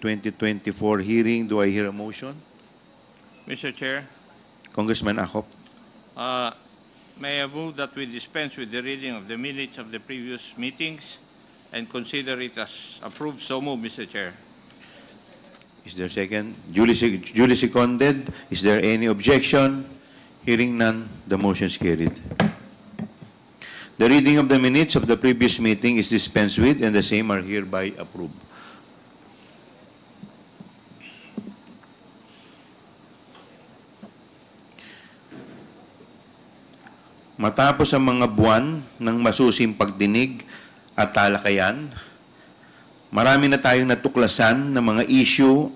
2024 hearing. Do I hear a motion? Mr. Chair, Congressman Acop. may I move that we dispense with the reading of the minutes of the previous meetings and consider it as approved? So move, Mr. Chair. Is there a second? Duly seconded. Is there any objection? Hearing none, the motion is carried. The reading of the minutes of the previous meeting is dispensed with, and the same are hereby approved. Matapos ang mga buwan ng masusing pagdinig at talakayan, marami na tayong natuklasan ng mga issue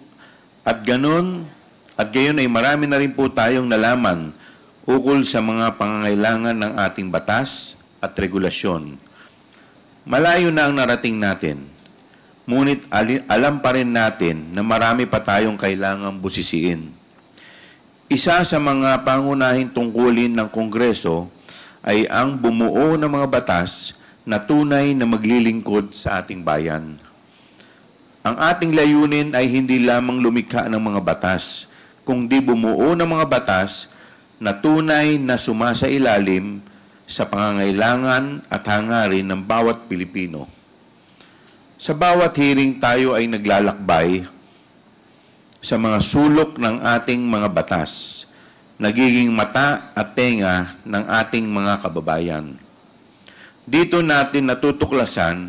at gayon ay marami na rin po tayong nalaman ukol sa mga pangangailangan ng ating batas at regulasyon. Malayo na ang narating natin, ngunit alam pa rin natin na marami pa tayong kailangang busisiin. Isa sa mga pangunahing tungkulin ng Kongreso ay ang bumuo ng mga batas na tunay na maglilingkod sa ating bayan. Ang ating layunin ay hindi lamang lumikha ng mga batas, kundi bumuo ng mga batas na tunay na sumasailalim sa pangangailangan at hangarin ng bawat Pilipino. Sa bawat hearing tayo ay naglalakbay sa mga sulok ng ating mga batas, nagiging mata at tenga ng ating mga kababayan. Dito natin natutuklasan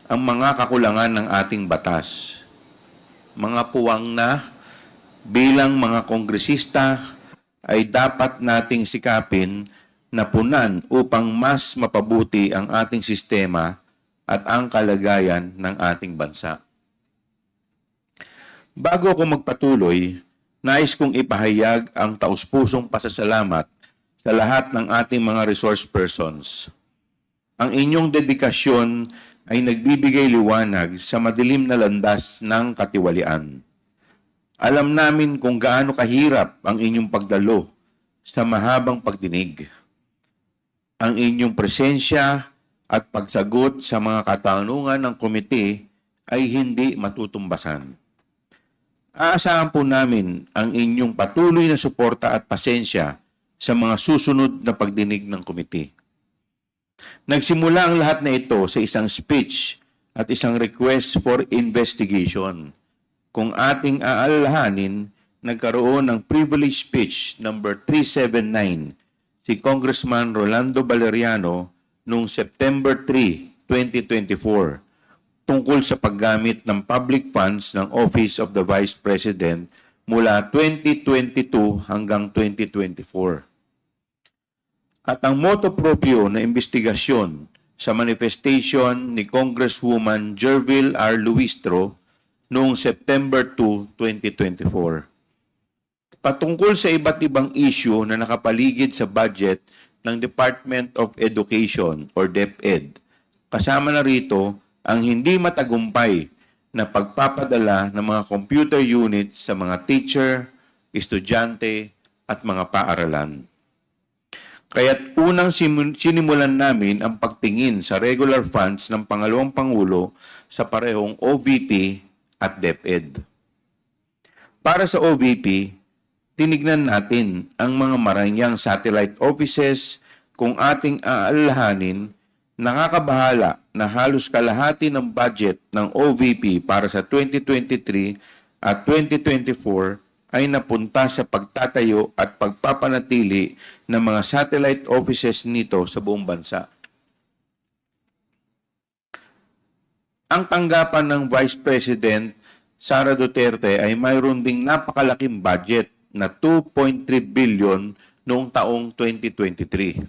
ang mga kakulangan ng ating batas. Mga puwang na bilang mga kongresista ay dapat nating sikapin na punan upang mas mapabuti ang ating sistema at ang kalagayan ng ating bansa. Bago ako magpatuloy, nais kong ipahayag ang taus-pusong pasasalamat sa lahat ng ating mga resource persons. Ang inyong dedikasyon ay nagbibigay liwanag sa madilim na landas ng katiwalian. Alam namin kung gaano kahirap ang inyong pagdalo sa mahabang pagdinig. Ang inyong presensya at pagsagot sa mga katanungan ng komite ay hindi matutumbasan. Aasahan po namin ang inyong patuloy na suporta at pasensya sa mga susunod na pagdinig ng komite. Nagsimula ang lahat na ito sa isang speech at isang request for investigation. Kung ating aalalahanin, nagkaroon ng privilege speech number 379 si Congressman Rolando Valeriano noong September 3, 2024 tungkol sa paggamit ng public funds ng Office of the Vice President mula 2022 hanggang 2024. At ang motu proprio na investigasyon sa manifestation ni Congresswoman Jervil R. Luistro noong September 2, 2024. Patungkol sa iba't ibang issue na nakapaligid sa budget ng Department of Education or DepEd. Kasama na rito ang hindi matagumpay na pagpapadala ng mga computer units sa mga teacher, estudyante at mga paaralan. Kaya't unang sinimulan namin ang pagtingin sa regular funds ng pangalawang Pangulo sa parehong OVP at DepEd. Para sa OVP, tinignan natin ang mga maranyang satellite offices kung ating aalalahanin, nakakabahala na halos kalahati ng budget ng OVP para sa 2023 at 2024 ay napunta sa pagtatayo at pagpapanatili ng mga satellite offices nito sa buong bansa. Ang tanggapan ng Vice President Sara Duterte ay mayroon ding napakalaking budget na 2.3 billion noong taong 2023.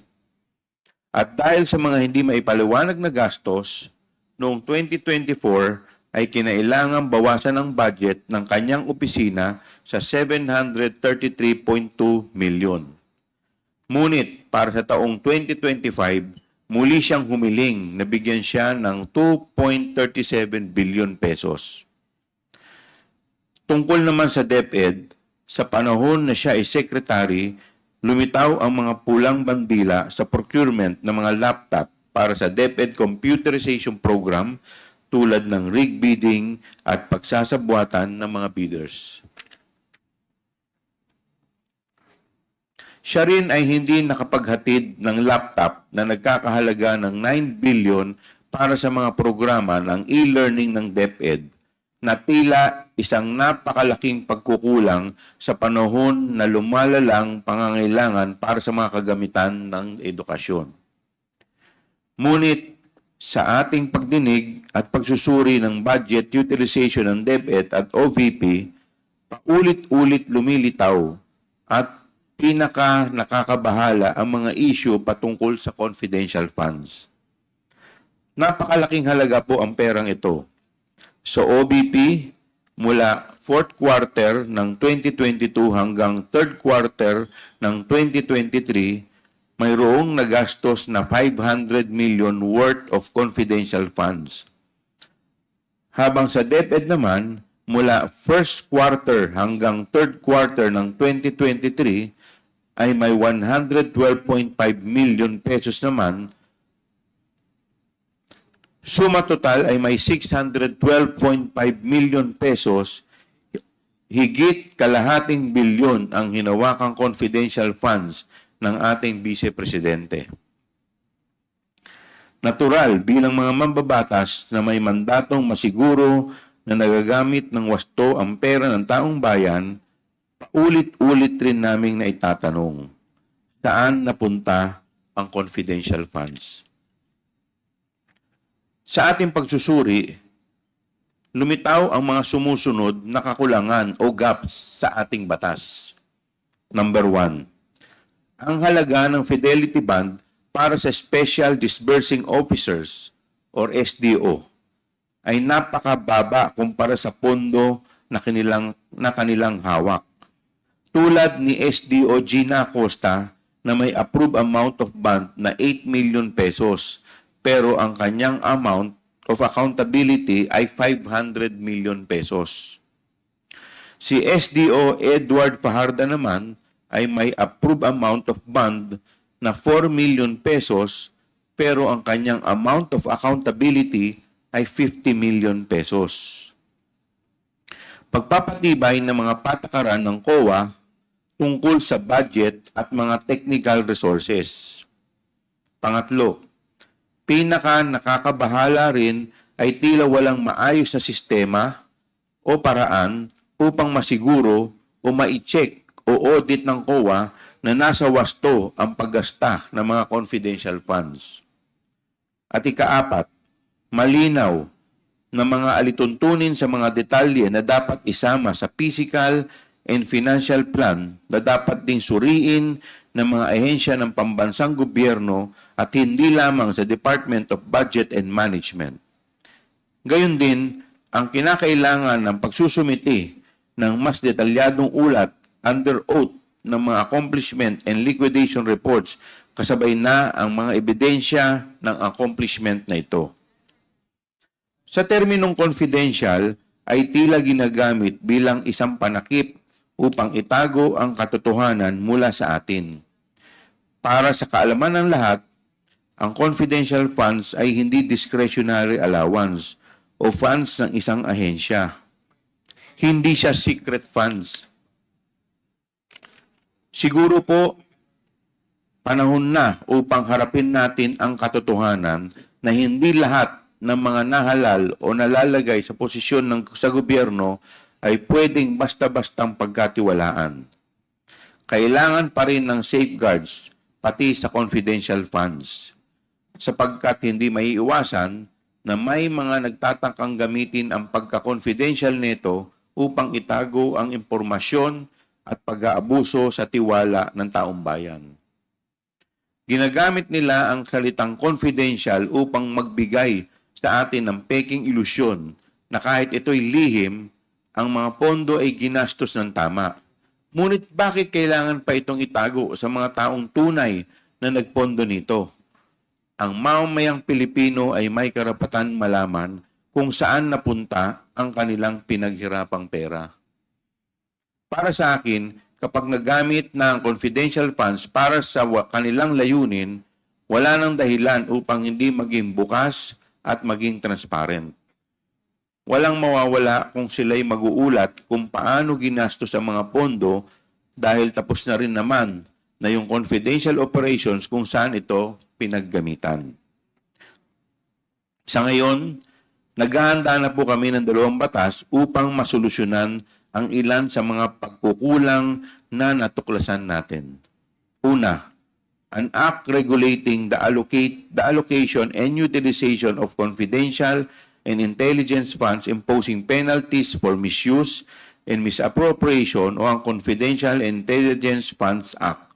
At dahil sa mga hindi maipaliwanag na gastos, noong 2024 ay kinailangang bawasan ang budget ng kanyang opisina sa 733.2 million. Ngunit para sa taong 2025, muli siyang humiling na bigyan siya ng 2.37 billion pesos. Tungkol naman sa DepEd, sa panahon na siya ay secretary, lumitaw ang mga pulang bandila sa procurement ng mga laptop para sa DepEd Computerization Program tulad ng rig bidding at pagsasabwatan ng mga bidders. Siya rin ay hindi nakapaghatid ng laptop na nagkakahalaga ng 9 billion para sa mga programa ng e-learning ng DepEd na tila isang napakalaking pagkukulang sa panahon na lumalalang pangangailangan para sa mga kagamitan ng edukasyon. Ngunit sa ating pagdinig at pagsusuri ng budget utilization ng DepEd at OVP, paulit-ulit lumilitaw at pinaka nakakabahala ang mga issue patungkol sa confidential funds. Napakalaking halaga po ang perang ito. Sa OBP, mula 4th quarter ng 2022 hanggang 3rd quarter ng 2023, mayroong nagastos na 500 million worth of confidential funds. Habang sa DepEd naman, mula 1st quarter hanggang 3rd quarter ng 2023, ay may 112.5 million pesos naman. Suma total ay may 612.5 million pesos, higit kalahating bilyon ang hinawakang confidential funds ng ating Vice Presidente. Natural bilang mga mambabatas na may mandatong masiguro na nagagamit ng wasto ang pera ng taong bayan, paulit-ulit rin naming naitatanong, saan napunta ang confidential funds? Sa ating pagsusuri, lumitaw ang mga sumusunod na kakulangan o gaps sa ating batas. Number 1, ang halaga ng Fidelity Bond para sa Special Disbursing Officers or SDO ay napakababa kumpara sa pondo na kanilang hawak. Tulad ni SDO Gina Acosta na may approved amount of bond na 8 million pesos pero ang kanyang amount of accountability ay 500 million pesos. Si SDO Edward Fajarda naman ay may approved amount of bond na 4 million pesos pero ang kanyang amount of accountability ay 50 million pesos. Pagpapatibay ng mga patakaran ng COA tungkol sa budget at mga technical resources. Pangatlo, pinaka nakakabahala rin ay tila walang maayos na sistema o paraan upang masiguro o ma-check o audit ng COA na nasa wasto ang paggasta ng mga confidential funds. At ikaapat, malinaw na mga alituntunin sa mga detalye na dapat isama sa physical and financial plan na dapat ding suriin ng mga ahensya ng pambansang gobyerno at hindi lamang sa Department of Budget and Management. Gayon din, ang kinakailangan ng pagsusumiti ng mas detalyadong ulat under oath ng mga accomplishment and liquidation reports kasabay na ang mga ebidensya ng accomplishment na ito. Sa terminong confidential ay tila ginagamit bilang isang panakip upang itago ang katotohanan mula sa atin. Para sa kaalaman ng lahat, ang confidential funds ay hindi discretionary allowance o funds ng isang ahensya. Hindi siya secret funds. Siguro po, panahon na upang harapin natin ang katotohanan na hindi lahat ng mga nahalal o nalalagay sa posisyon sa gobyerno ay pwedeng basta-bastang pagkatiwalaan. Kailangan pa rin ng safeguards pati sa confidential funds sapagkat hindi maiiwasan na may mga nagtatangkang gamitin ang pagka-confidential nito upang itago ang impormasyon at pag-aabuso sa tiwala ng taong bayan. Ginagamit nila ang salitang confidential upang magbigay sa atin ng peking ilusyon na kahit ito'y lihim, ang mga pondo ay ginastos ng tama. Ngunit bakit kailangan pa itong itago sa mga taong tunay na nagpondo nito? Ang mamamayang Pilipino ay may karapatan malaman kung saan napunta ang kanilang pinaghirapang pera. Para sa akin, kapag nagamit na ang confidential funds para sa kanilang layunin, wala nang dahilan upang hindi maging bukas at maging transparent. Walang mawawala kung sila'y mag-uulat kung paano ginastos ang mga pondo dahil tapos na rin naman na yung confidential operations kung saan ito pinaggamitan. Sa ngayon, naghahanda na po kami ng 2 batas upang masolusyonan ang ilan sa mga pagkukulang na natuklasan natin. Una, an act regulating the allocation and utilization of confidential and intelligence funds imposing penalties for misuse and misappropriation o ang Confidential and Intelligence Funds Act.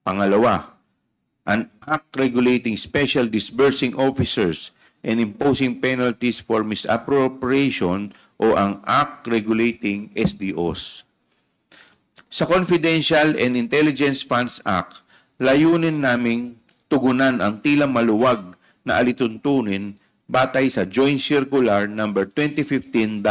Pangalawa, an act regulating special disbursing officers and imposing penalties for misappropriation o ang act regulating SDOs. Sa Confidential and Intelligence Funds Act, layunin naming tugunan ang tila maluwag na alituntunin batay sa Joint Circular number 2015-01.